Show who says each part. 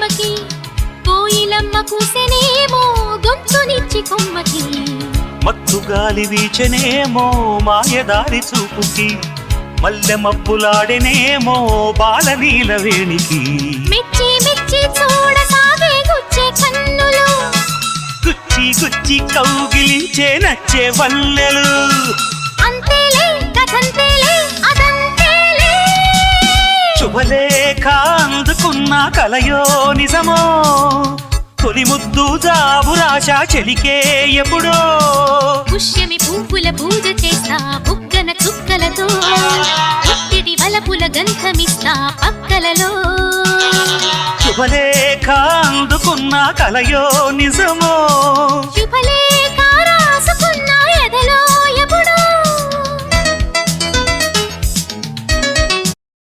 Speaker 1: రెమ్మకి కోయిలమ్మ కూసెనేమో గొంతునిచ్చి కొమ్మకి
Speaker 2: మత్తు గాలి వీచెనేమో మాయదారి చూపుకి మల్లె మబ్బులాడెనేమో బాలనీల వేణికి
Speaker 1: మెచ్చి మెచ్చి చూడసాగే గుచ్చే కన్నులు
Speaker 2: గుచ్చి గుచ్చి కౌగిలించే నచ్చే వల్లెలు
Speaker 1: అంతేలే కథంతేలే అదంతేలే
Speaker 2: శుభలేఖ అందుకున్న కలయో నిజమో తొలి ముద్దు జాబురాశ చెలికే ఎప్పుడో
Speaker 1: పుష్యమి పువ్వుల పూజ చేస్తా బుగ్గన చుక్కలతో పుట్టిడి వలపుల గంధమిస్తా పక్కలలో
Speaker 2: శుభలేఖ అందుకున్న కలయో నిజమో
Speaker 1: శుభలే